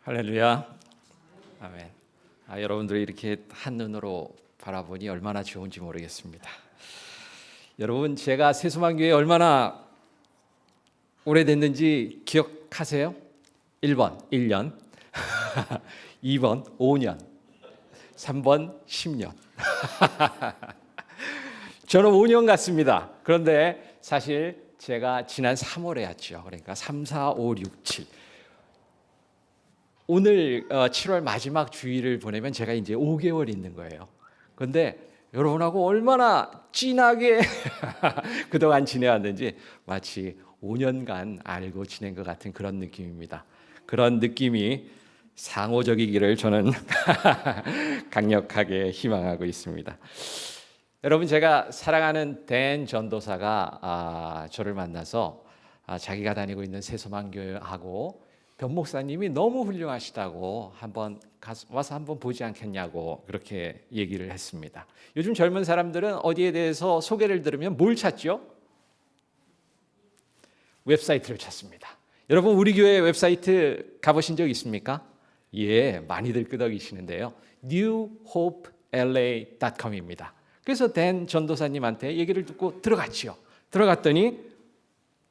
할렐루야. 아멘. 여러분들이 이렇게 한눈으로 바라보니 얼마나 좋은지 모르겠습니다. 여러분, 제가 세수만교회 얼마나 오래됐는지 기억하세요? 1번 1년, 2번 5년, 3번 10년. 저는 5년 같습니다. 그런데 사실 제가 지난 3월에 왔죠. 그러니까 3, 4, 5, 6, 7. 오늘 7월 마지막 주일을 보내면 제가 이제 5개월 있는 거예요. 그런데 여러분하고 얼마나 진하게 그동안 지내왔는지 마치 5년간 알고 지낸 것 같은 그런 느낌입니다. 그런 느낌이 상호적이기를 저는 강력하게 희망하고 있습니다. 여러분, 제가 사랑하는 댄 전도사가 저를 만나서 자기가 다니고 있는 세소만교회하고 변 목사님이 너무 훌륭하시다고 와서 한번 보지 않겠냐고 그렇게 얘기를 했습니다. 요즘 젊은 사람들은 어디에 대해서 소개를 들으면 뭘 찾죠? 웹사이트를 찾습니다. 여러분, 우리 교회 웹사이트 가보신 적 있습니까? 예, 많이들 끄덕이시는데요. newhopela.com입니다. 그래서 댄 전도사님한테 얘기를 듣고 들어갔죠. 들어갔더니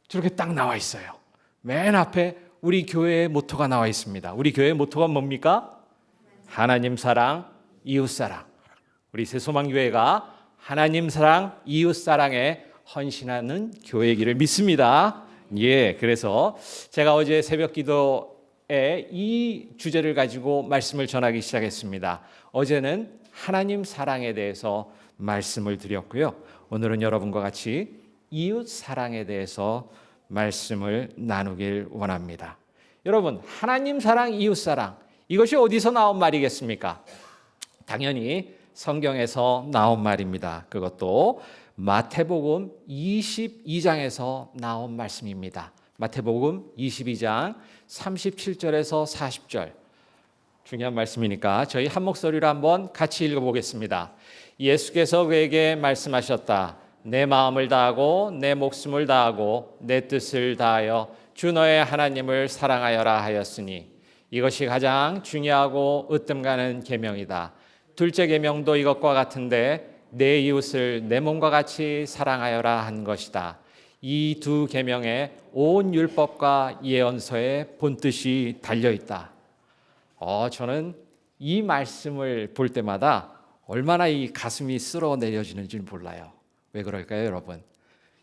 저렇게 딱 나와 있어요. 맨 앞에 우리 교회의 모토가 나와 있습니다. 우리 교회의 모토가 뭡니까? 하나님 사랑, 이웃 사랑. 우리 새소망교회가 하나님 사랑, 이웃 사랑에 헌신하는 교회이기를 믿습니다. 예, 그래서 제가 어제 새벽 기도에 이 주제를 가지고 말씀을 전하기 시작했습니다. 어제는 하나님 사랑에 대해서 말씀을 드렸고요. 오늘은 여러분과 같이 이웃 사랑에 대해서 말씀을 나누길 원합니다. 여러분, 하나님 사랑, 이웃 사랑, 이것이 어디서 나온 말이겠습니까? 당연히 성경에서 나온 말입니다. 그것도 마태복음 22장에서 나온 말씀입니다. 마태복음 22장 37절에서 40절. 중요한 말씀이니까 저희 한 목소리로 한번 같이 읽어보겠습니다. 예수께서 그에게 말씀하셨다. 내 마음을 다하고 내 목숨을 다하고 내 뜻을 다하여 주 너의 하나님을 사랑하여라 하였으니 이것이 가장 중요하고 으뜸 가는 계명이다. 둘째 계명도 이것과 같은데 내 이웃을 내 몸과 같이 사랑하여라 한 것이다. 이 두 계명에 온 율법과 예언서의 본뜻이 달려 있다. 저는 이 말씀을 볼 때마다 얼마나 이 가슴이 쓸어 내려지는지 몰라요. 왜 그럴까요, 여러분?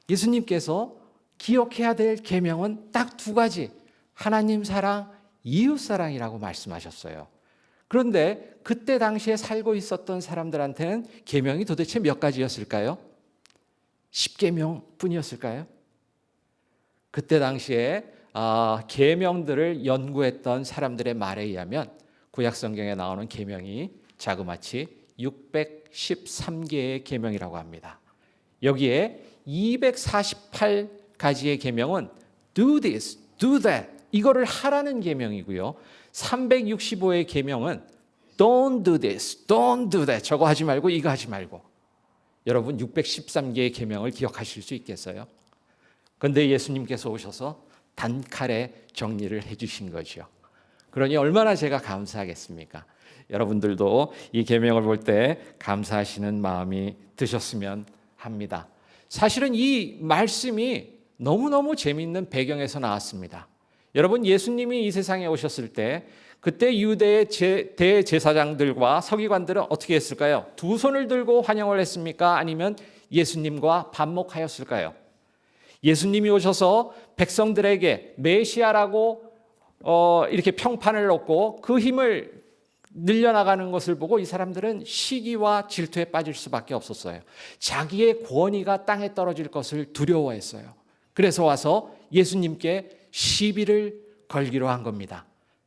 예수님께서 기억해야 될 계명은 딱 두 가지. 하나님 사랑, 이웃 사랑이라고 말씀하셨어요. 그런데 그때 당시에 살고 있었던 사람들한테는 계명이 도대체 몇 가지였을까요? 10계명 뿐이었을까요? 그때 당시에 계명들을 연구했던 사람들의 말에 의하면 구약 성경에 나오는 계명이 자그마치 613개의 계명이라고 합니다. 여기에 248가지의 계명은 do this, do that, 이거를 하라는 계명이고요. 365의 계명은 don't do this, don't do that, 저거 하지 말고 이거 하지 말고. 여러분, 613개의 계명을 기억하실 수 있겠어요? 그런데 예수님께서 오셔서 단칼에 정리를 해주신 거죠. 그러니 얼마나 제가 감사하겠습니까? 여러분들도 이 계명을 볼 때 감사하시는 마음이 드셨으면 합니다. 사실은 이 말씀이 너무너무 재미있는 배경에서 나왔습니다. 여러분, 예수님이 이 세상에 오셨을 때 그때 유대의 대제사장들과 서기관들은 어떻게 했을까요? 두 손을 들고 환영을 했습니까? 아니면 예수님과 반목하였을까요? 예수님이 오셔서 백성들에게 메시아라고 이렇게 평판을 놓고 그 힘을 늘려나가는 것을 보고 이 사람들은 시기와 질투에 빠질 수밖에 없었어요. 자기의 권위가 땅에 떨어질 것을 두려워했어요. 그래서 와서 예수님께 시비를 걸기로 한 겁니다.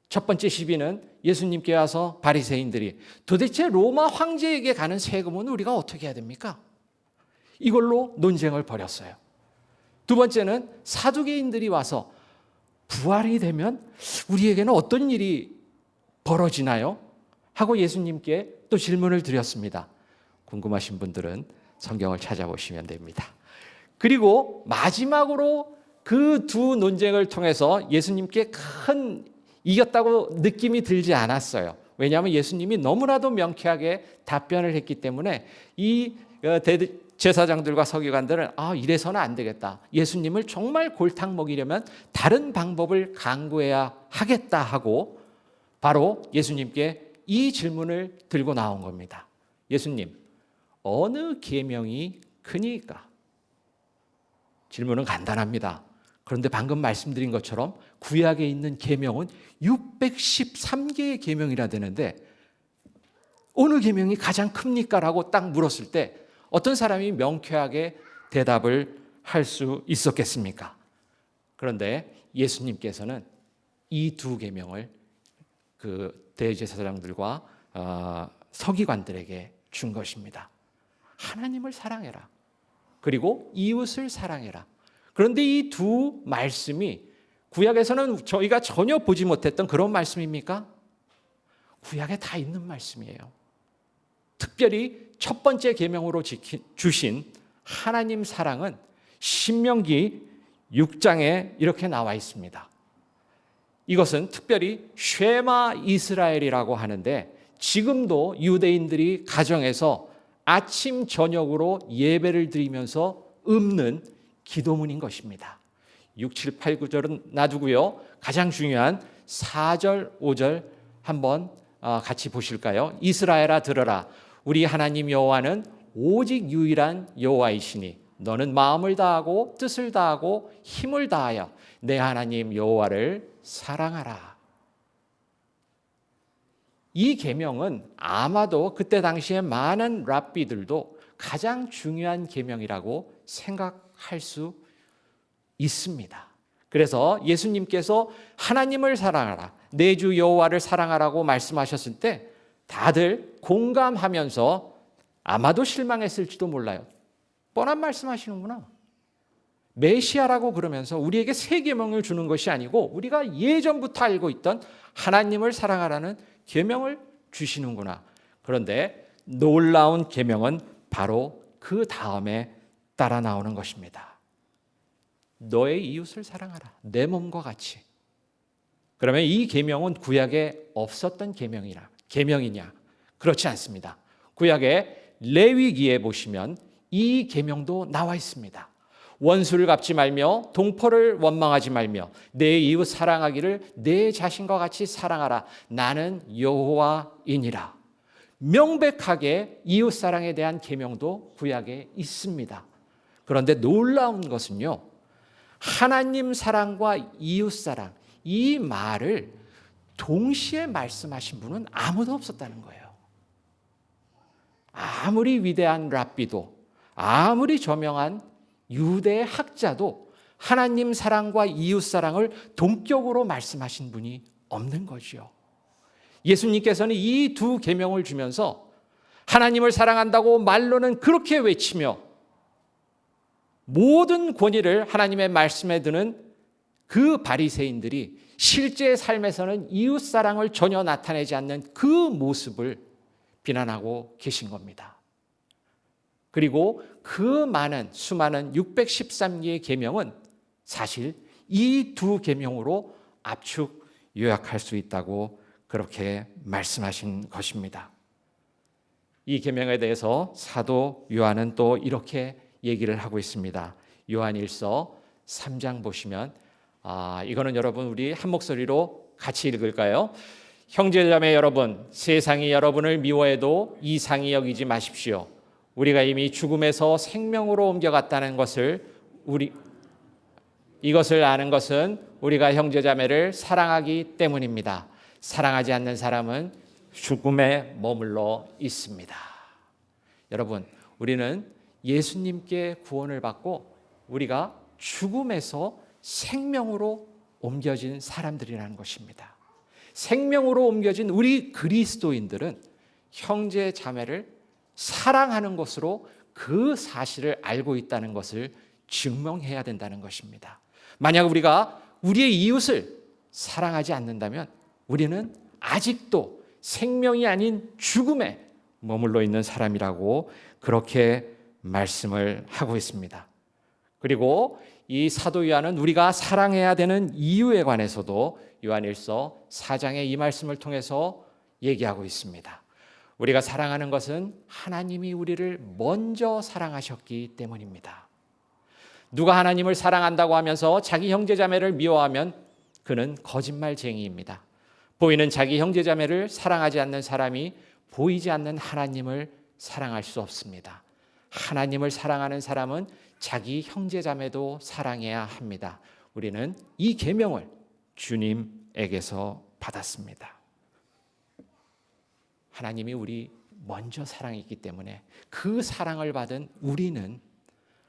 첫 번째 시비는 예수님께 와서 바리새인들이 도대체 로마 황제에게 가는 세금은 우리가 어떻게 해야 됩니까? 이걸로 논쟁을 벌였어요. 두 번째는 사두개인들이 와서 부활이 되면 우리에게는 어떤 일이 벌어지나요? 하고 예수님께 또 질문을 드렸습니다. 궁금하신 분들은 성경을 찾아보시면 됩니다. 그리고 마지막으로 그 두 논쟁을 통해서 예수님께 큰 이겼다고 느낌이 들지 않았어요. 왜냐하면 예수님이 너무나도 명쾌하게 답변을 했기 때문에 이 제사장들과 서기관들은 이래서는 안 되겠다. 예수님을 정말 골탕 먹이려면 다른 방법을 강구해야 하겠다 하고 바로 예수님께 이 질문을 들고 나온 겁니다. 예수님, 어느 계명이 크니까? 질문은 간단합니다. 그런데 방금 말씀드린 것처럼 구약에 있는 계명은 613개의 계명이라 되는데 어느 계명이 가장 큽니까? 라고 딱 물었을 때 어떤 사람이 명쾌하게 대답을 할 수 있었겠습니까? 그런데 예수님께서는 이 두 계명을 그 대제사장들과 서기관들에게 준 것입니다. 하나님을 사랑해라. 그리고 이웃을 사랑해라. 그런데 이 두 말씀이 구약에서는 저희가 전혀 보지 못했던 그런 말씀입니까? 구약에 다 있는 말씀이에요. 특별히 첫 번째 계명으로 주신 하나님 사랑은 신명기 6장에 이렇게 나와 있습니다. 이것은 특별히 쉐마 이스라엘이라고 하는데 지금도 유대인들이 가정에서 아침 저녁으로 예배를 드리면서 읊는 기도문인 것입니다. 6, 7, 8, 9절은 놔두고요. 가장 중요한 4절, 5절 한번 같이 보실까요? 이스라엘아 들어라. 우리 하나님 여호와는 오직 유일한 여호와이시니 너는 마음을 다하고 뜻을 다하고 힘을 다하여 내 하나님 여호와를 사랑하라. 이 계명은 아마도 그때 당시에 많은 랍비들도 가장 중요한 계명이라고 생각할 수 있습니다. 그래서 예수님께서 하나님을 사랑하라, 내 주 여호와를 사랑하라고 말씀하셨을 때 다들 공감하면서 아마도 실망했을지도 몰라요. 뻔한 말씀하시는구나. 메시아라고 그러면서 우리에게 새 계명을 주는 것이 아니고 우리가 예전부터 알고 있던 하나님을 사랑하라는 계명을 주시는구나. 그런데 놀라운 계명은 바로 그 다음에 따라 나오는 것입니다. 너의 이웃을 사랑하라. 내 몸과 같이. 그러면 이 계명은 구약에 없었던 계명이냐? 그렇지 않습니다. 구약의 레위기에 보시면 이 계명도 나와 있습니다. 원수를 갚지 말며 동포를 원망하지 말며 내 이웃 사랑하기를 내 자신과 같이 사랑하라. 나는 여호와이니라. 명백하게 이웃 사랑에 대한 계명도 구약에 있습니다. 그런데 놀라운 것은요, 하나님 사랑과 이웃 사랑, 이 말을 동시에 말씀하신 분은 아무도 없었다는 거예요. 아무리 위대한 랍비도, 아무리 저명한 유대 학자도 하나님 사랑과 이웃 사랑을 동격으로 말씀하신 분이 없는 거죠. 예수님께서는 이 두 계명을 주면서 하나님을 사랑한다고 말로는 그렇게 외치며 모든 권위를 하나님의 말씀에 두는 그 바리새인들이 실제 삶에서는 이웃 사랑을 전혀 나타내지 않는 그 모습을 비난하고 계신 겁니다. 그리고 그 수많은 613개의 계명은 사실 이 두 계명으로 압축 요약할 수 있다고 그렇게 말씀하신 것입니다. 이 계명에 대해서 사도 요한은 또 이렇게 얘기를 하고 있습니다. 요한일서 3장 보시면 이거는 여러분 우리 한 목소리로 같이 읽을까요? 형제자매 여러분, 세상이 여러분을 미워해도 이상히 여기지 마십시오. 우리가 이미 죽음에서 생명으로 옮겨갔다는 것을 이것을 아는 것은 우리가 형제자매를 사랑하기 때문입니다. 사랑하지 않는 사람은 죽음에 머물러 있습니다. 여러분, 우리는 예수님께 구원을 받고 우리가 죽음에서 생명으로 옮겨진 사람들이라는 것입니다. 생명으로 옮겨진 우리 그리스도인들은 형제 자매를 사랑하는 것으로 그 사실을 알고 있다는 것을 증명해야 된다는 것입니다. 만약 우리가 우리의 이웃을 사랑하지 않는다면 우리는 아직도 생명이 아닌 죽음에 머물러 있는 사람이라고 그렇게 말씀을 하고 있습니다. 그리고 이 사도 요한은 우리가 사랑해야 되는 이유에 관해서도 요한일서 4장의 이 말씀을 통해서 얘기하고 있습니다. 우리가 사랑하는 것은 하나님이 우리를 먼저 사랑하셨기 때문입니다. 누가 하나님을 사랑한다고 하면서 자기 형제자매를 미워하면 그는 거짓말쟁이입니다. 보이는 자기 형제자매를 사랑하지 않는 사람이 보이지 않는 하나님을 사랑할 수 없습니다. 하나님을 사랑하는 사람은 자기 형제자매도 사랑해야 합니다. 우리는 이 계명을 주님에게서 받았습니다. 하나님이 우리 먼저 사랑했기 때문에 그 사랑을 받은 우리는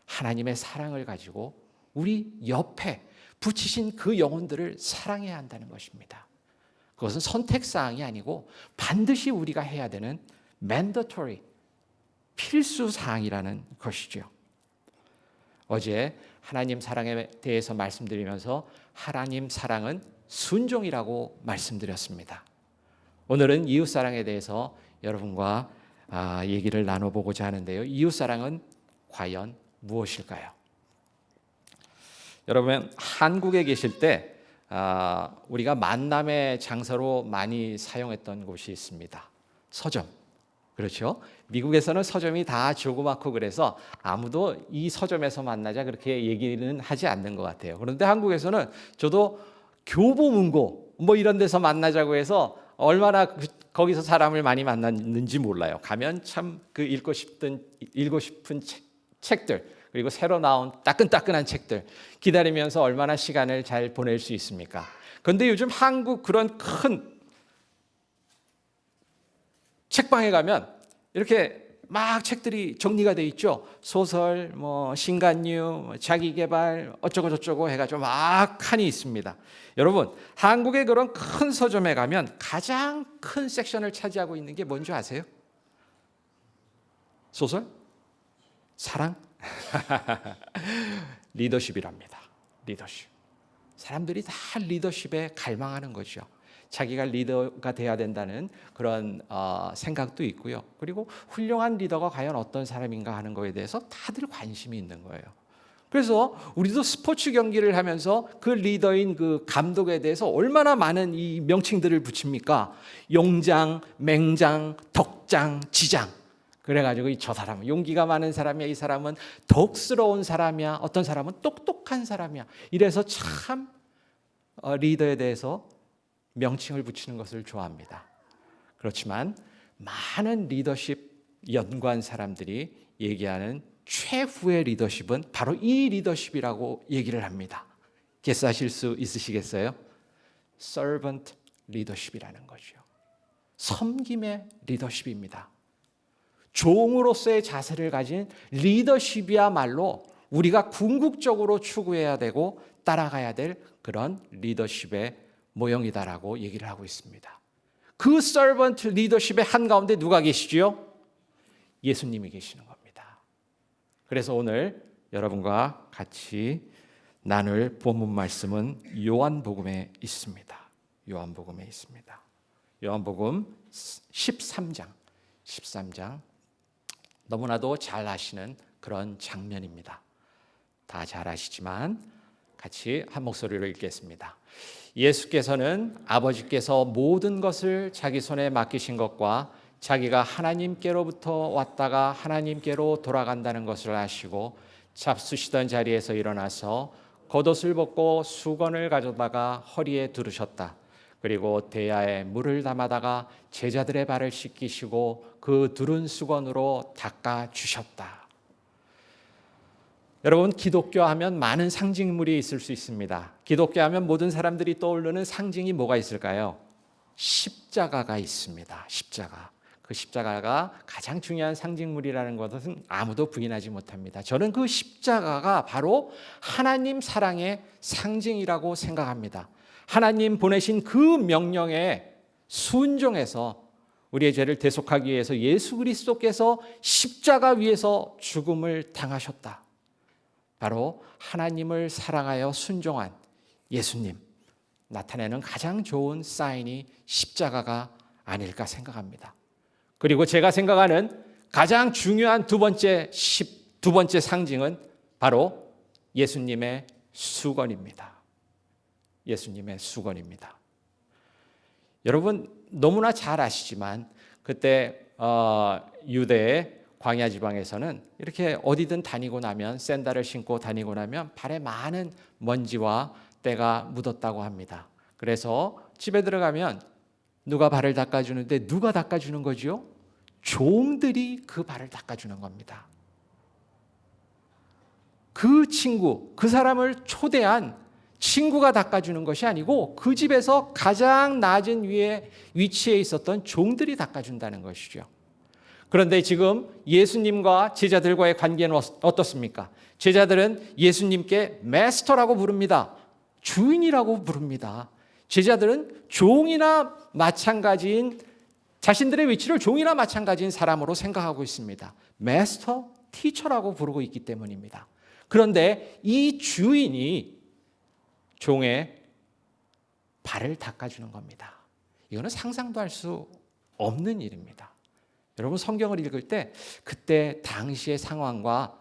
하나님의 사랑을 가지고 우리 옆에 붙이신 그 영혼들을 사랑해야 한다는 것입니다. 그것은 선택사항이 아니고 반드시 우리가 해야 되는 mandatory, 필수사항이라는 것이죠. 어제 하나님 사랑에 대해서 말씀드리면서 하나님 사랑은 순종이라고 말씀드렸습니다. 오늘은 이웃사랑에 대해서 여러분과 얘기를 나눠보고자 하는데요. 이웃사랑은 과연 무엇일까요? 여러분, 한국에 계실 때 우리가 만남의 장소로 많이 사용했던 곳이 있습니다. 서점. 그렇죠? 미국에서는 서점이 다 조그맣고 그래서 아무도 이 서점에서 만나자 그렇게 얘기는 하지 않는 것 같아요. 그런데 한국에서는 저도 교보문고 뭐 이런 데서 만나자고 해서 얼마나 거기서 사람을 많이 만났는지 몰라요. 가면 참 그 읽고 싶은 책들, 그리고 새로 나온 따끈따끈한 책들 기다리면서 얼마나 시간을 잘 보낼 수 있습니까? 그런데 요즘 한국 그런 큰 책방에 가면 이렇게 막 책들이 정리가 돼 있죠. 소설, 뭐 신간류, 자기개발 어쩌고 저쩌고 해가지고 막 칸이 있습니다. 여러분, 한국의 그런 큰 서점에 가면 가장 큰 섹션을 차지하고 있는 게 뭔지 아세요? 소설? 사랑? 리더십이랍니다. 리더십. 사람들이 다 리더십에 갈망하는 거죠. 자기가 리더가 돼야 된다는 그런 생각도 있고요. 그리고 훌륭한 리더가 과연 어떤 사람인가 하는 거에 대해서 다들 관심이 있는 거예요. 그래서 우리도 스포츠 경기를 하면서 그 리더인 그 감독에 대해서 얼마나 많은 이 명칭들을 붙입니까? 용장, 맹장, 덕장, 지장. 그래가지고 저 사람은 용기가 많은 사람이야, 이 사람은 덕스러운 사람이야, 어떤 사람은 똑똑한 사람이야. 이래서 참 리더에 대해서 명칭을 붙이는 것을 좋아합니다. 그렇지만 많은 리더십 연구한 사람들이 얘기하는 최후의 리더십은 바로 이 리더십이라고 얘기를 합니다. 개사하실 수 있으시겠어요? servant 리더십이라는 거죠. 섬김의 리더십입니다. 종으로서의 자세를 가진 리더십이야말로 우리가 궁극적으로 추구해야 되고 따라가야 될 그런 리더십의 모형이다라고 얘기를 하고 있습니다. 그 서번트 리더십의 한가운데 누가 계시지요? 예수님이 계시는 겁니다. 그래서 오늘 여러분과 같이 나눌 본문 말씀은 요한복음에 있습니다. 요한복음에 있습니다. 요한복음 13장 너무나도 잘 아시는 그런 장면입니다. 다 잘 아시지만 같이 한 목소리로 읽겠습니다. 예수께서는 아버지께서 모든 것을 자기 손에 맡기신 것과 자기가 하나님께로부터 왔다가 하나님께로 돌아간다는 것을 아시고 잡수시던 자리에서 일어나서 겉옷을 벗고 수건을 가져다가 허리에 두르셨다. 그리고 대야에 물을 담아다가 제자들의 발을 씻기시고 그 두른 수건으로 닦아 주셨다. 여러분, 기독교 하면 많은 상징물이 있을 수 있습니다. 기독교 하면 모든 사람들이 떠오르는 상징이 뭐가 있을까요? 십자가가 있습니다. 십자가. 그 십자가가 가장 중요한 상징물이라는 것은 아무도 부인하지 못합니다. 저는 그 십자가가 바로 하나님 사랑의 상징이라고 생각합니다. 하나님 보내신 그 명령에 순종해서 우리의 죄를 대속하기 위해서 예수 그리스도께서 십자가 위에서 죽음을 당하셨다. 바로 하나님을 사랑하여 순종한 예수님 나타내는 가장 좋은 사인이 십자가가 아닐까 생각합니다. 그리고 제가 생각하는 가장 중요한 두 번째 상징은 바로 예수님의 수건입니다. 예수님의 수건입니다. 여러분 너무나 잘 아시지만 그때 유대의 광야 지방에서는 이렇게 어디든 다니고 나면 샌들을 신고 다니고 나면 발에 많은 먼지와 때가 묻었다고 합니다. 그래서 집에 들어가면 누가 발을 닦아주는데 누가 닦아주는 거죠? 종들이 그 발을 닦아주는 겁니다. 그 친구, 그 사람을 초대한 친구가 닦아주는 것이 아니고 그 집에서 가장 낮은 위치에 있었던 종들이 닦아준다는 것이죠. 그런데 지금 예수님과 제자들과의 관계는 어떻습니까? 제자들은 예수님께 마스터라고 부릅니다. 주인이라고 부릅니다. 제자들은 종이나 마찬가지인 자신들의 위치를 종이나 마찬가지인 사람으로 생각하고 있습니다. 마스터, 티처라고 부르고 있기 때문입니다. 그런데 이 주인이 종의 발을 닦아주는 겁니다. 이거는 상상도 할 수 없는 일입니다. 여러분 성경을 읽을 때 그때 당시의 상황과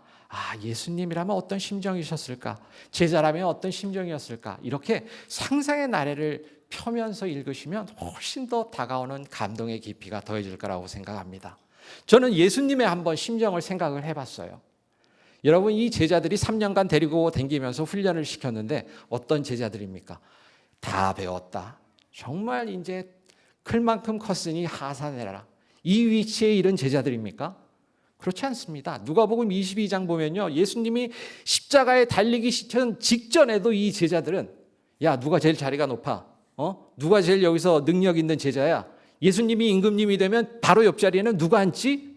예수님이라면 어떤 심정이셨을까? 제자라면 어떤 심정이었을까? 이렇게 상상의 나래를 펴면서 읽으시면 훨씬 더 다가오는 감동의 깊이가 더해질 거라고 생각합니다. 저는 예수님의 한번 심정을 생각을 해봤어요. 여러분 이 제자들이 3년간 데리고 다니면서 훈련을 시켰는데 어떤 제자들입니까? 다 배웠다. 정말 이제 클 만큼 컸으니 하사내라. 이 위치에 이른 제자들입니까? 그렇지 않습니다. 누가복음 22장 보면요. 예수님이 십자가에 달리기 직전에도 이 제자들은 야 누가 제일 자리가 높아? 누가 제일 여기서 능력 있는 제자야? 예수님이 임금님이 되면 바로 옆자리에는 누가 앉지?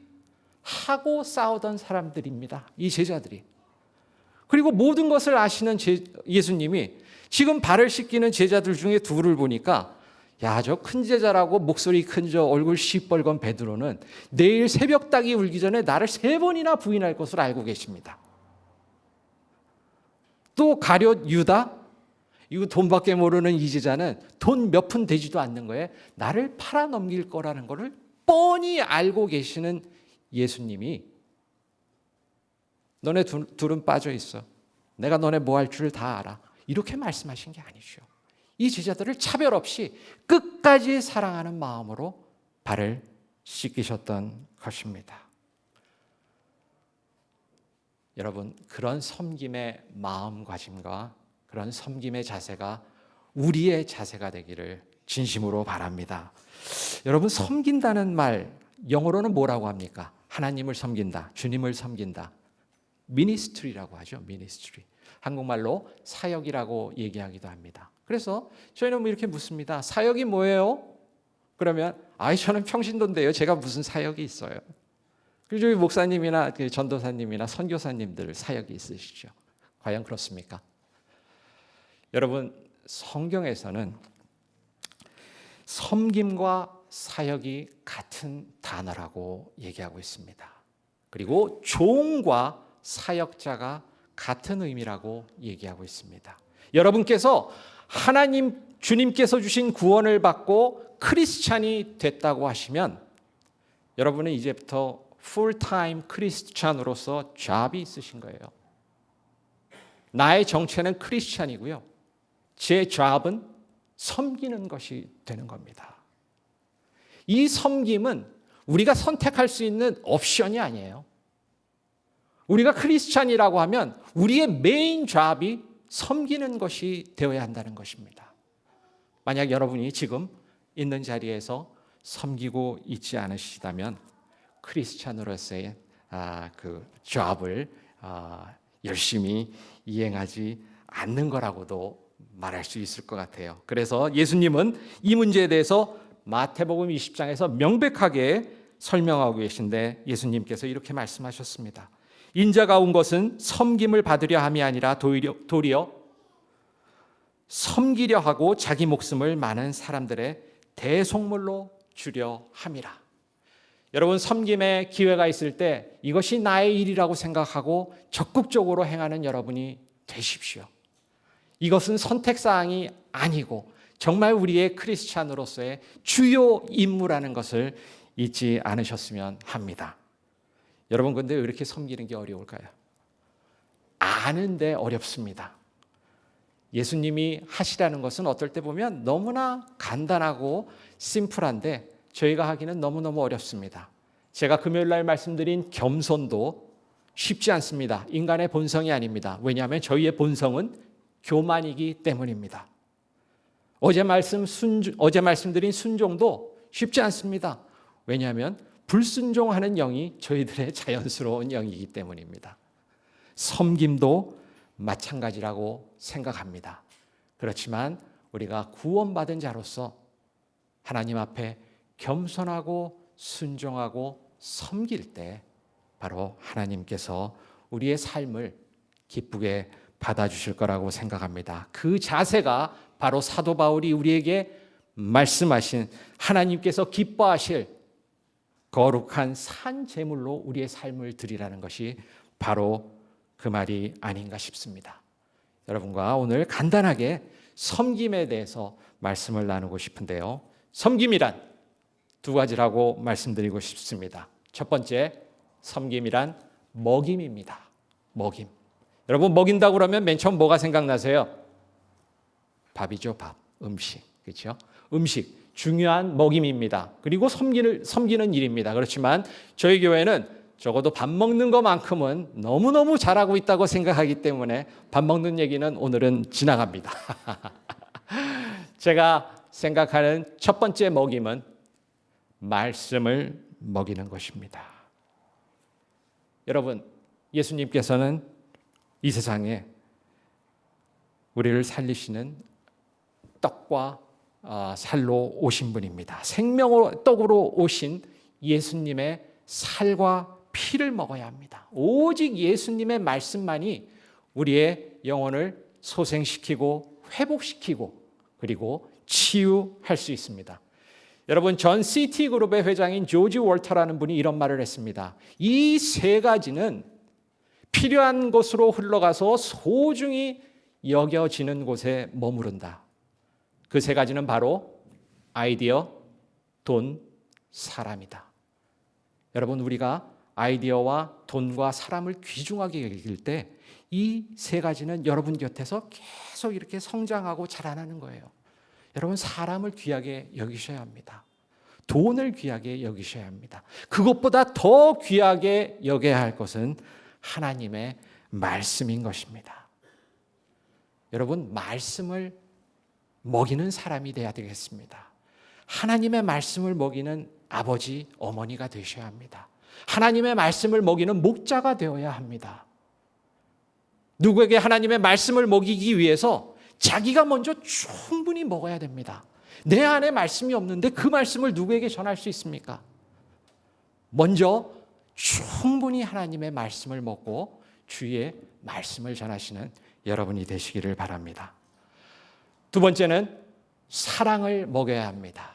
하고 싸우던 사람들입니다. 이 제자들이. 그리고 모든 것을 아시는 예수님이 지금 발을 씻기는 제자들 중에 둘을 보니까 야, 저 큰 제자라고 목소리 큰 저 얼굴 시뻘건 베드로는 내일 새벽닭이 울기 전에 나를 3번이나 부인할 것을 알고 계십니다. 또 가룟 유다, 이거 돈밖에 모르는 이 제자는 돈 몇 푼 되지도 않는 거에 나를 팔아넘길 거라는 것을 뻔히 알고 계시는 예수님이 너네 둘은 빠져 있어. 내가 너네 뭐 할 줄 다 알아. 이렇게 말씀하신 게 아니죠. 이 제자들을 차별 없이 끝까지 사랑하는 마음으로 발을 씻기셨던 것입니다. 여러분, 그런 섬김의 마음가짐과 그런 섬김의 자세가 우리의 자세가 되기를 진심으로 바랍니다. 여러분, 섬긴다는 말 영어로는 뭐라고 합니까? 하나님을 섬긴다, 주님을 섬긴다. 미니스트리라고 하죠. 미니스트리. 한국말로 사역이라고 얘기하기도 합니다. 그래서 저희는 이렇게 묻습니다. 사역이 뭐예요? 그러면 저는 평신도인데요. 제가 무슨 사역이 있어요? 그리고 저희 목사님이나 전도사님이나 선교사님들 사역이 있으시죠. 과연 그렇습니까? 여러분 성경에서는 섬김과 사역이 같은 단어라고 얘기하고 있습니다. 그리고 종과 사역자가 같은 의미라고 얘기하고 있습니다. 여러분께서 하나님 주님께서 주신 구원을 받고 크리스찬이 됐다고 하시면 여러분은 이제부터 풀타임 크리스찬으로서 잡이 있으신 거예요. 나의 정체는 크리스찬이고요. 제 잡은 섬기는 것이 되는 겁니다. 이 섬김은 우리가 선택할 수 있는 옵션이 아니에요. 우리가 크리스찬이라고 하면 우리의 메인 잡이 섬기는 것이 되어야 한다는 것입니다. 만약 여러분이 지금 있는 자리에서 섬기고 있지 않으시다면 크리스찬으로서의 그 잡을 열심히 이행하지 않는 거라고도 말할 수 있을 것 같아요. 그래서 예수님은 이 문제에 대해서 마태복음 20장에서 명백하게 설명하고 계신데 예수님께서 이렇게 말씀하셨습니다. 인자가 온 것은 섬김을 받으려 함이 아니라 도리어 섬기려 하고 자기 목숨을 많은 사람들의 대속물로 주려 함이라. 여러분 섬김의 기회가 있을 때 이것이 나의 일이라고 생각하고 적극적으로 행하는 여러분이 되십시오. 이것은 선택사항이 아니고 정말 우리의 크리스찬으로서의 주요 임무라는 것을 잊지 않으셨으면 합니다. 여러분 근데 왜 이렇게 섬기는 게 어려울까요? 아는데 어렵습니다. 예수님이 하시라는 것은 어떨 때 보면 너무나 간단하고 심플한데 저희가 하기는 너무너무 어렵습니다. 제가 금요일 날 말씀드린 겸손도 쉽지 않습니다. 인간의 본성이 아닙니다. 왜냐하면 저희의 본성은 교만이기 때문입니다. 어제 말씀드린 순종도 쉽지 않습니다. 왜냐하면 불순종하는 영이 저희들의 자연스러운 영이기 때문입니다. 섬김도 마찬가지라고 생각합니다. 그렇지만 우리가 구원받은 자로서 하나님 앞에 겸손하고 순종하고 섬길 때 바로 하나님께서 우리의 삶을 기쁘게 받아주실 거라고 생각합니다. 그 자세가 바로 사도 바울이 우리에게 말씀하신 하나님께서 기뻐하실 거룩한 산 제물로 우리의 삶을 드리라는 것이 바로 그 말이 아닌가 싶습니다. 여러분과 오늘 간단하게 섬김에 대해서 말씀을 나누고 싶은데요. 섬김이란 두 가지라고 말씀드리고 싶습니다. 첫 번째, 섬김이란 먹임입니다. 먹임. 여러분, 먹인다고 그러면 맨 처음 뭐가 생각나세요? 밥이죠, 밥. 음식. 그렇죠? 음식. 중요한 먹임입니다. 그리고 섬기는 일입니다. 그렇지만 저희 교회는 적어도 밥 먹는 것만큼은 너무너무 잘하고 있다고 생각하기 때문에 밥 먹는 얘기는 오늘은 지나갑니다. 제가 생각하는 첫 번째 먹임은 말씀을 먹이는 것입니다. 여러분, 예수님께서는 이 세상에 우리를 살리시는 떡과 살로 오신 분입니다. 생명의 떡으로 오신 예수님의 살과 피를 먹어야 합니다. 오직 예수님의 말씀만이 우리의 영혼을 소생시키고 회복시키고 그리고 치유할 수 있습니다. 여러분, 전 시티그룹의 회장인 조지 월터라는 분이 이런 말을 했습니다. 이 세 가지는 필요한 곳으로 흘러가서 소중히 여겨지는 곳에 머무른다. 그 세 가지는 바로 아이디어, 돈, 사람이다. 여러분, 우리가 아이디어와 돈과 사람을 귀중하게 여길 때 이 세 가지는 여러분 곁에서 계속 이렇게 성장하고 자라나는 거예요. 여러분, 사람을 귀하게 여기셔야 합니다. 돈을 귀하게 여기셔야 합니다. 그것보다 더 귀하게 여겨야 할 것은 하나님의 말씀인 것입니다. 여러분, 말씀을 먹이는 사람이 되어야 되겠습니다. 하나님의 말씀을 먹이는 아버지, 어머니가 되셔야 합니다. 하나님의 말씀을 먹이는 목자가 되어야 합니다. 누구에게 하나님의 말씀을 먹이기 위해서 자기가 먼저 충분히 먹어야 됩니다. 내 안에 말씀이 없는데 그 말씀을 누구에게 전할 수 있습니까? 먼저 충분히 하나님의 말씀을 먹고 주의 말씀을 전하시는 여러분이 되시기를 바랍니다. 두 번째는 사랑을 먹여야 합니다.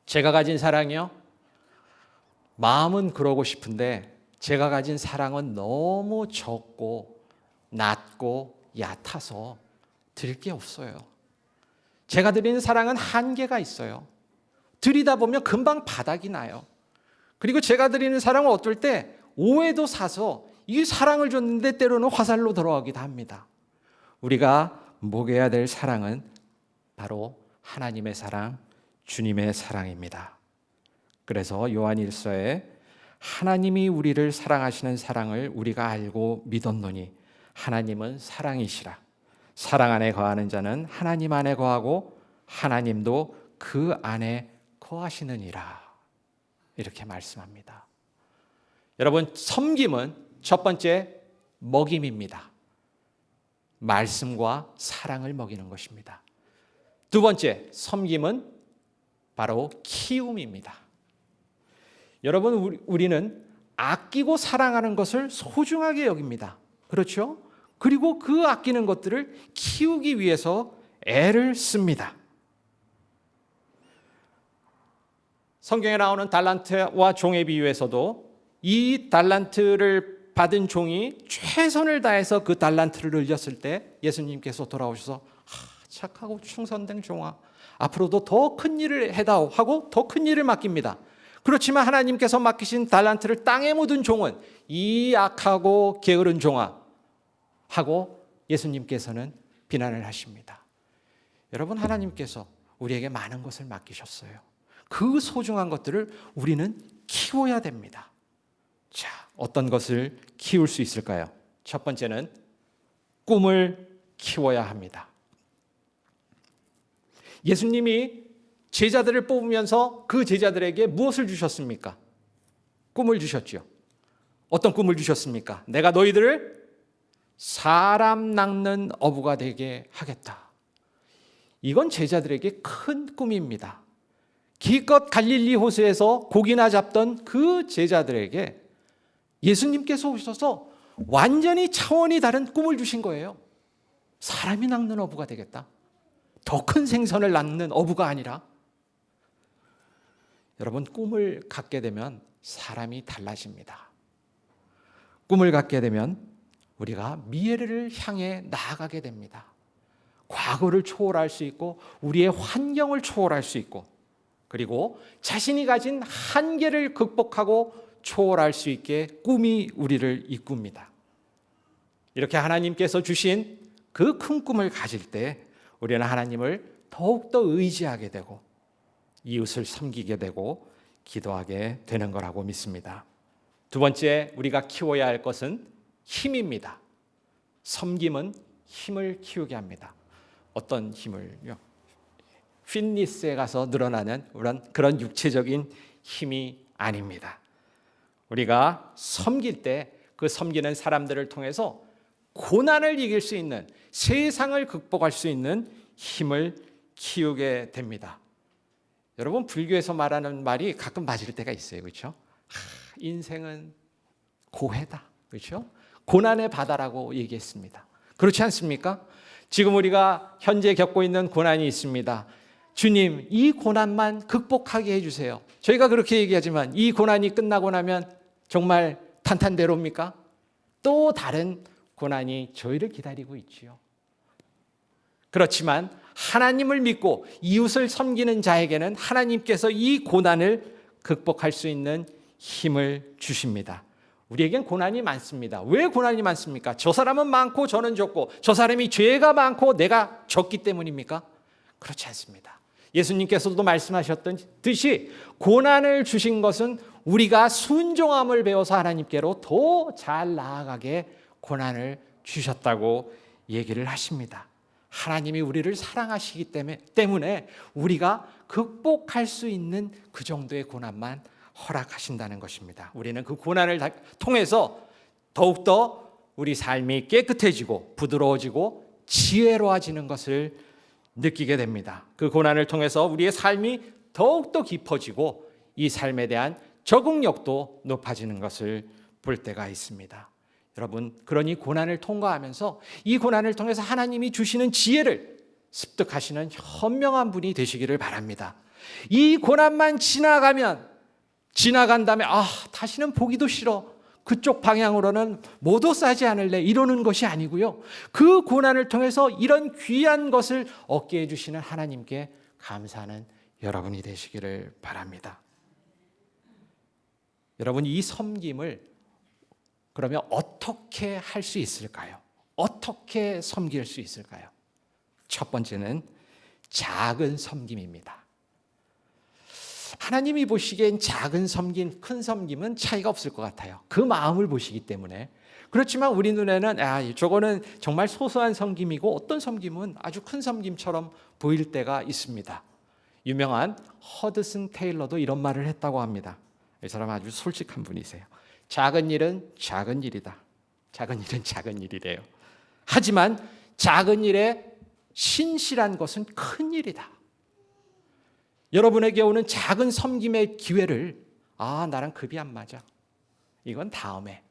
제가 가진 사랑이요? 마음은 그러고 싶은데 제가 가진 사랑은 너무 적고 낮고 얕아서 드릴 게 없어요. 제가 드리는 사랑은 한계가 있어요. 드리다 보면 금방 바닥이 나요. 그리고 제가 드리는 사랑은 어떨 때 오해도 사서 이 사랑을 줬는데 때로는 화살로 돌아가기도 합니다. 우리가 먹여야 될 사랑은 바로 하나님의 사랑, 주님의 사랑입니다. 그래서 요한일서에 하나님이 우리를 사랑하시는 사랑을 우리가 알고 믿었노니 하나님은 사랑이시라. 사랑 안에 거하는 자는 하나님 안에 거하고 하나님도 그 안에 거하시느니라. 이렇게 말씀합니다. 여러분, 섬김은 첫 번째 먹임입니다. 말씀과 사랑을 먹이는 것입니다. 두 번째, 섬김은 바로 키움입니다. 여러분, 우리는 아끼고 사랑하는 것을 소중하게 여깁니다. 그렇죠? 그리고 그 아끼는 것들을 키우기 위해서 애를 씁니다. 성경에 나오는 달란트와 종의 비유에서도 이 달란트를 받은 종이 최선을 다해서 그 달란트를 늘렸을 때 예수님께서 돌아오셔서 착하고 충성된 종아, 앞으로도 더 큰 일을 해다오 하고 더 큰 일을 맡깁니다. 그렇지만 하나님께서 맡기신 달란트를 땅에 묻은 종은 이 악하고 게으른 종아 하고 예수님께서는 비난을 하십니다. 여러분, 하나님께서 우리에게 많은 것을 맡기셨어요. 그 소중한 것들을 우리는 키워야 됩니다. 자, 어떤 것을 키울 수 있을까요? 첫 번째는 꿈을 키워야 합니다. 예수님이 제자들을 뽑으면서 그 제자들에게 무엇을 주셨습니까? 꿈을 주셨죠. 어떤 꿈을 주셨습니까? 내가 너희들을 사람 낚는 어부가 되게 하겠다. 이건 제자들에게 큰 꿈입니다. 기껏 갈릴리 호수에서 고기나 잡던 그 제자들에게 예수님께서 오셔서 완전히 차원이 다른 꿈을 주신 거예요. 사람이 낚는 어부가 되겠다. 더 큰 생선을 낚는 어부가 아니라. 여러분, 꿈을 갖게 되면 사람이 달라집니다. 꿈을 갖게 되면 우리가 미래를 향해 나아가게 됩니다. 과거를 초월할 수 있고 우리의 환경을 초월할 수 있고 그리고 자신이 가진 한계를 극복하고 초월할 수 있게 꿈이 우리를 이꿉니다. 이렇게 하나님께서 주신 그 큰 꿈을 가질 때 우리는 하나님을 더욱더 의지하게 되고 이웃을 섬기게 되고 기도하게 되는 거라고 믿습니다. 두 번째, 우리가 키워야 할 것은 힘입니다. 섬김은 힘을 키우게 합니다. 어떤 힘을요? 피트니스에 가서 늘어나는 그런 육체적인 힘이 아닙니다. 우리가 섬길 때 그 섬기는 사람들을 통해서 고난을 이길 수 있는, 세상을 극복할 수 있는 힘을 키우게 됩니다. 여러분, 불교에서 말하는 말이 가끔 맞을 때가 있어요. 그렇죠? 인생은 고해다. 그렇죠? 고난의 바다라고 얘기했습니다. 그렇지 않습니까? 지금 우리가 현재 겪고 있는 고난이 있습니다. 주님, 이 고난만 극복하게 해주세요. 저희가 그렇게 얘기하지만 이 고난이 끝나고 나면 정말 탄탄대로입니까? 또 다른 고난이 저희를 기다리고 있지요. 그렇지만 하나님을 믿고 이웃을 섬기는 자에게는 하나님께서 이 고난을 극복할 수 있는 힘을 주십니다. 우리에겐 고난이 많습니다. 왜 고난이 많습니까? 저 사람은 많고 저는 적고 저 사람이 죄가 많고 내가 적기 때문입니까? 그렇지 않습니다. 예수님께서도 말씀하셨듯이 고난을 주신 것은 우리가 순종함을 배워서 하나님께로 더 잘 나아가게 고난을 주셨다고 얘기를 하십니다. 하나님이 우리를 사랑하시기 때문에 우리가 극복할 수 있는 그 정도의 고난만 허락하신다는 것입니다. 우리는 그 고난을 통해서 더욱더 우리 삶이 깨끗해지고 부드러워지고 지혜로워지는 것을 느끼게 됩니다. 그 고난을 통해서 우리의 삶이 더욱더 깊어지고 이 삶에 대한 적응력도 높아지는 것을 볼 때가 있습니다. 여러분, 그러니 고난을 통과하면서 이 고난을 통해서 하나님이 주시는 지혜를 습득하시는 현명한 분이 되시기를 바랍니다. 이 고난만 지나간 다음에 다시는 보기도 싫어. 그쪽 방향으로는 모두 싸지 않을래. 이러는 것이 아니고요. 그 고난을 통해서 이런 귀한 것을 얻게 해주시는 하나님께 감사하는 여러분이 되시기를 바랍니다. 여러분, 이 섬김을 그러면 어떻게 할 수 있을까요? 어떻게 섬길 수 있을까요? 첫 번째는 작은 섬김입니다. 하나님이 보시기엔 작은 섬김, 큰 섬김은 차이가 없을 것 같아요. 그 마음을 보시기 때문에. 그렇지만 우리 눈에는 저거는 정말 소소한 섬김이고 어떤 섬김은 아주 큰 섬김처럼 보일 때가 있습니다. 유명한 허드슨 테일러도 이런 말을 했다고 합니다. 이 사람 아주 솔직한 분이세요. 작은 일은 작은 일이다. 작은 일은 작은 일이래요. 하지만 작은 일에 신실한 것은 큰 일이다. 여러분에게 오는 작은 섬김의 기회를 나랑 급이 안 맞아. 이건 다음에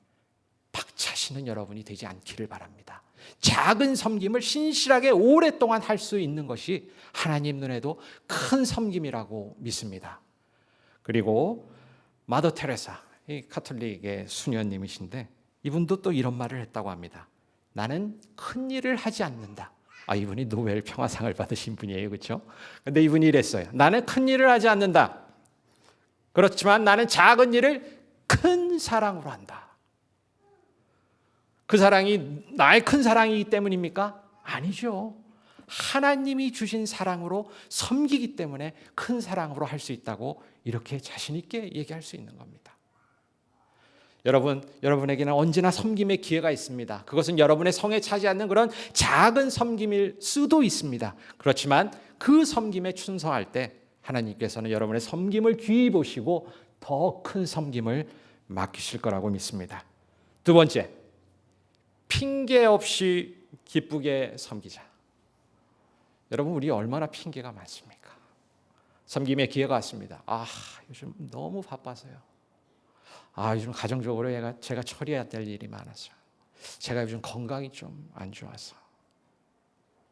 박차시는 여러분이 되지 않기를 바랍니다. 작은 섬김을 신실하게 오랫동안 할 수 있는 것이 하나님 눈에도 큰 섬김이라고 믿습니다. 그리고 마더 테레사, 이 가톨릭의 수녀님이신데 이분도 또 이런 말을 했다고 합니다. 나는 큰 일을 하지 않는다. 이분이 노벨 평화상을 받으신 분이에요. 그렇죠? 근데 이분이 이랬어요. 나는 큰 일을 하지 않는다. 그렇지만 나는 작은 일을 큰 사랑으로 한다. 그 사랑이 나의 큰 사랑이기 때문입니까? 아니죠. 하나님이 주신 사랑으로 섬기기 때문에 큰 사랑으로 할 수 있다고 이렇게 자신 있게 얘기할 수 있는 겁니다. 여러분에게는 언제나 섬김의 기회가 있습니다. 그것은 여러분의 성에 차지 않는 그런 작은 섬김일 수도 있습니다. 그렇지만 그 섬김에 충성할 때 하나님께서는 여러분의 섬김을 귀히 보시고 더 큰 섬김을 맡기실 거라고 믿습니다. 두 번째, 핑계 없이 기쁘게 섬기자. 여러분, 우리 얼마나 핑계가 많습니까? 섬김의 기회가 왔습니다. 요즘 너무 바빠서요. 요즘 가정적으로 제가 처리해야 될 일이 많아서, 제가 요즘 건강이 좀 안 좋아서,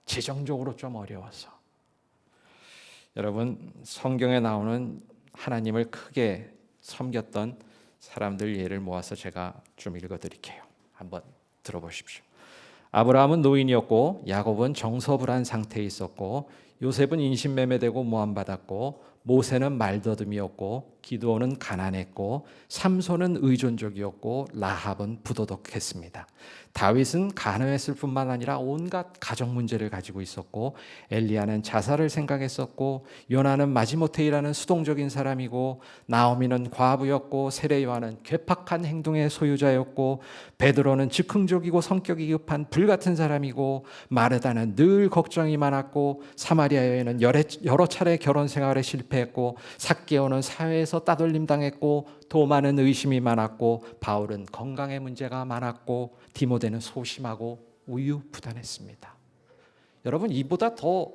재정적으로 좀 어려워서. 여러분, 성경에 나오는 하나님을 크게 섬겼던 사람들 예를 모아서 제가 좀 읽어드릴게요. 한번 들어보십시오. 아브라함은 노인이었고 야곱은 정서불안 상태에 있었고 요셉은 인신매매되고 모함받았고 모세는 말더듬이었고 기드온은 가난했고 삼손은 의존적이었고 라합은 부도덕했습니다. 다윗은 가난했을 뿐만 아니라 온갖 가정 문제를 가지고 있었고 엘리야는 자살을 생각했었고 요나는 마지못해 일하는 수동적인 사람이고 나오미는 과부였고 세례요한은 괴팍한 행동의 소유자였고 베드로는 즉흥적이고 성격이 급한 불같은 사람이고 마르다는 늘 걱정이 많았고 사마리아 여인은 여러 차례 결혼 생활에 실패했고 삭개오는 사회에서 따돌림 당했고 도마는 의심이 많았고 바울은 건강에 문제가 많았고 디모데는 소심하고 우유부단했습니다. 여러분, 이보다 더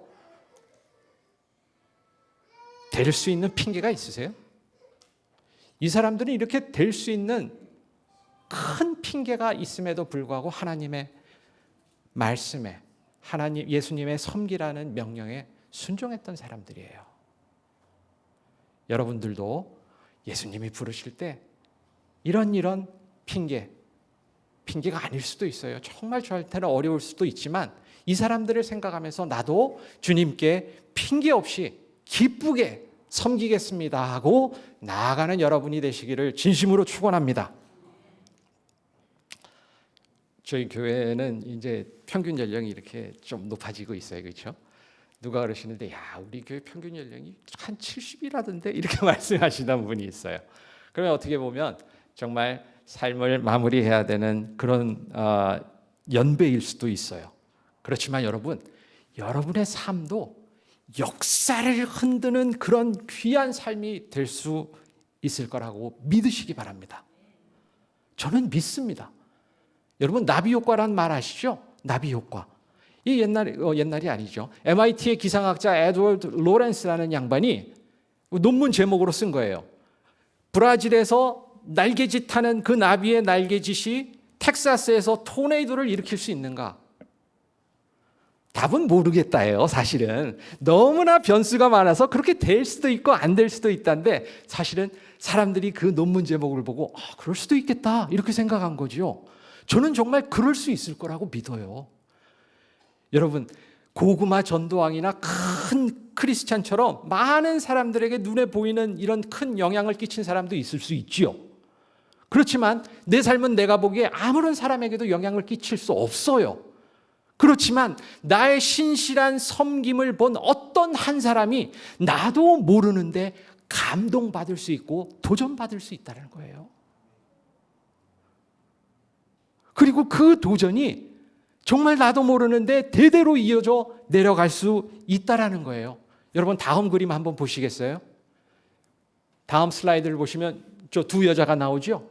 될 수 있는 핑계가 있으세요? 이 사람들은 이렇게 될 수 있는 큰 핑계가 있음에도 불구하고 하나님의 말씀에, 예수님의 섬기라는 명령에 순종했던 사람들이에요. 여러분들도 예수님이 부르실 때 이런 핑계가 아닐 수도 있어요. 정말 저한테는 어려울 수도 있지만 이 사람들을 생각하면서 나도 주님께 핑계 없이 기쁘게 섬기겠습니다 하고 나아가는 여러분이 되시기를 진심으로 축원합니다. 저희 교회는 이제 평균 연령이 이렇게 좀 높아지고 있어요. 그렇죠? 누가 그러시는데 우리 교회 평균 연령이 한 70이라던데 이렇게 말씀하시는 분이 있어요. 그러면 어떻게 보면 정말 삶을 마무리해야 되는 그런 연배일 수도 있어요. 그렇지만 여러분의 삶도 역사를 흔드는 그런 귀한 삶이 될 수 있을 거라고 믿으시기 바랍니다. 저는 믿습니다. 여러분, 나비 효과란 말 아시죠? 나비 효과. 이 옛날이 아니죠. MIT의 기상학자 에드워드 로렌스라는 양반이 논문 제목으로 쓴 거예요. 브라질에서 날개짓 하는 그 나비의 날개짓이 텍사스에서 토네이도를 일으킬 수 있는가? 답은 모르겠다예요. 사실은 너무나 변수가 많아서 그렇게 될 수도 있고 안 될 수도 있다는데 사실은 사람들이 그 논문 제목을 보고 그럴 수도 있겠다 이렇게 생각한 거죠. 저는 정말 그럴 수 있을 거라고 믿어요. 여러분, 고구마 전도왕이나 큰 크리스찬처럼 많은 사람들에게 눈에 보이는 이런 큰 영향을 끼친 사람도 있을 수 있지요. 그렇지만 내 삶은 내가 보기에 아무런 사람에게도 영향을 끼칠 수 없어요. 그렇지만 나의 신실한 섬김을 본 어떤 한 사람이 나도 모르는데 감동받을 수 있고 도전받을 수 있다는 거예요. 그리고 그 도전이 정말 나도 모르는데 대대로 이어져 내려갈 수 있다라는 거예요. 여러분, 다음 그림 한번 보시겠어요? 다음 슬라이드를 보시면 저 두 여자가 나오죠?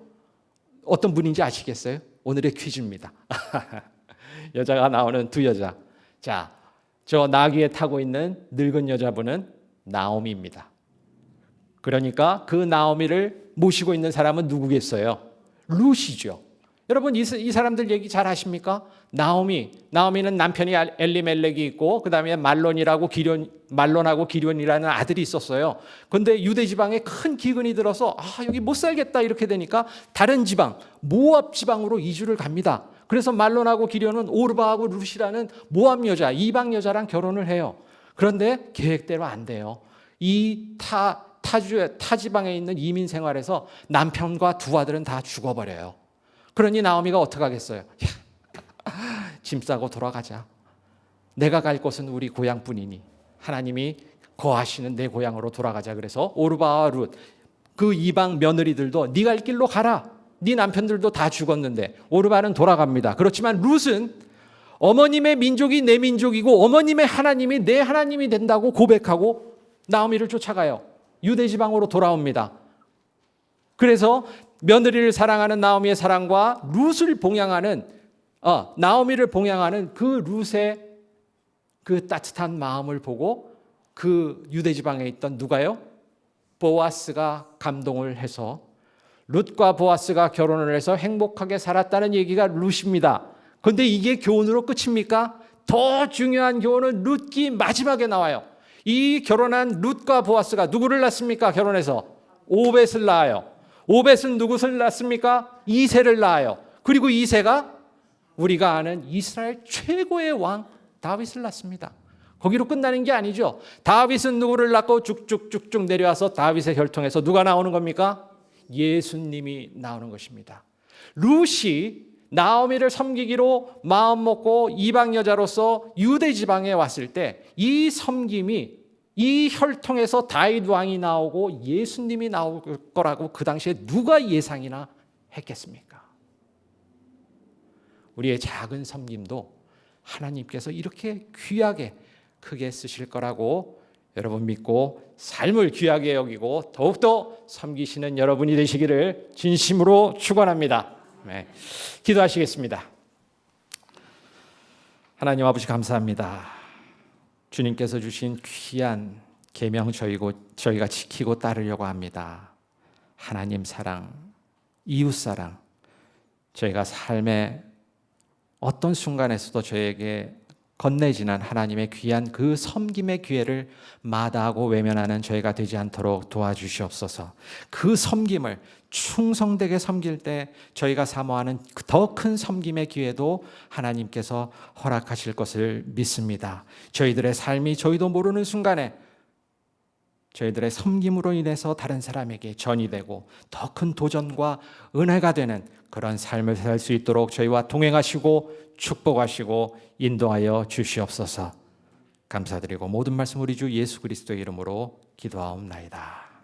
어떤 분인지 아시겠어요? 오늘의 퀴즈입니다. 여자가 나오는 두 여자. 자, 저 나귀에 타고 있는 늙은 여자분은 나오미입니다. 그러니까 그 나오미를 모시고 있는 사람은 누구겠어요? 룻이죠. 여러분, 이 사람들 얘기 잘 아십니까? 나오미는 남편이 엘리멜렉이 있고 그 다음에 말론하고 기련이라는 아들이 있었어요. 그런데 유대 지방에 큰 기근이 들어서 여기 못 살겠다 이렇게 되니까 다른 지방, 모압 지방으로 이주를 갑니다. 그래서 말론하고 기련은 오르바하고 룻이라는 모압 여자, 이방 여자랑 결혼을 해요. 그런데 계획대로 안 돼요. 이 타 지방에 있는 이민 생활에서 남편과 두 아들은 다 죽어버려요. 그러니 나오미가 어떻게 하겠어요? 짐 싸고 돌아가자. 내가 갈 곳은 우리 고향뿐이니 하나님이 거하시는 내 고향으로 돌아가자. 그래서 오르바와 룻, 그 이방 며느리들도 네 갈 길로 가라. 네 남편들도 다 죽었는데 오르바는 돌아갑니다. 그렇지만 룻은 어머님의 민족이 내 민족이고 어머님의 하나님이 내 하나님이 된다고 고백하고 나오미를 쫓아가요. 유대 지방으로 돌아옵니다. 그래서 며느리를 사랑하는 나오미의 사랑과 룻을 봉양하는 나오미를 봉양하는 그 룻의 그 따뜻한 마음을 보고 그 유대 지방에 있던 누가요? 보아스가 감동을 해서 룻과 보아스가 결혼을 해서 행복하게 살았다는 얘기가 룻입니다. 그런데 이게 교훈으로 끝입니까? 더 중요한 교훈은 룻기 마지막에 나와요. 이 결혼한 룻과 보아스가 누구를 낳습니까? 결혼해서 오벳을 낳아요. 오벳은 누구를 낳습니까? 이새를 낳아요. 그리고 이새가 우리가 아는 이스라엘 최고의 왕 다윗을 낳습니다. 거기로 끝나는 게 아니죠. 다윗은 누구를 낳고 쭉쭉쭉쭉 내려와서 다윗의 혈통에서 누가 나오는 겁니까? 예수님이 나오는 것입니다. 룻이 나오미를 섬기기로 마음먹고 이방 여자로서 유대 지방에 왔을 때 이 섬김이 이 혈통에서 다윗 왕이 나오고 예수님이 나올 거라고 그 당시에 누가 예상이나 했겠습니까? 우리의 작은 섬김도 하나님께서 이렇게 귀하게 크게 쓰실 거라고 여러분 믿고 삶을 귀하게 여기고 더욱더 섬기시는 여러분이 되시기를 진심으로 축원합니다. 네. 기도하시겠습니다. 하나님 아버지 감사합니다. 주님께서 주신 귀한 계명 저희가 지키고 따르려고 합니다. 하나님 사랑, 이웃 사랑, 저희가 삶의 어떤 순간에서도 저에게 건네지는 하나님의 귀한 그 섬김의 기회를 마다하고 외면하는 저희가 되지 않도록 도와주시옵소서. 그 섬김을 충성되게 섬길 때 저희가 사모하는 더 큰 섬김의 기회도 하나님께서 허락하실 것을 믿습니다. 저희들의 삶이 저희도 모르는 순간에 저희들의 섬김으로 인해서 다른 사람에게 전이 되고 더 큰 도전과 은혜가 되는 그런 삶을 살 수 있도록 저희와 동행하시고 축복하시고 인도하여 주시옵소서. 감사드리고 모든 말씀 우리 주 예수 그리스도의 이름으로 기도하옵나이다.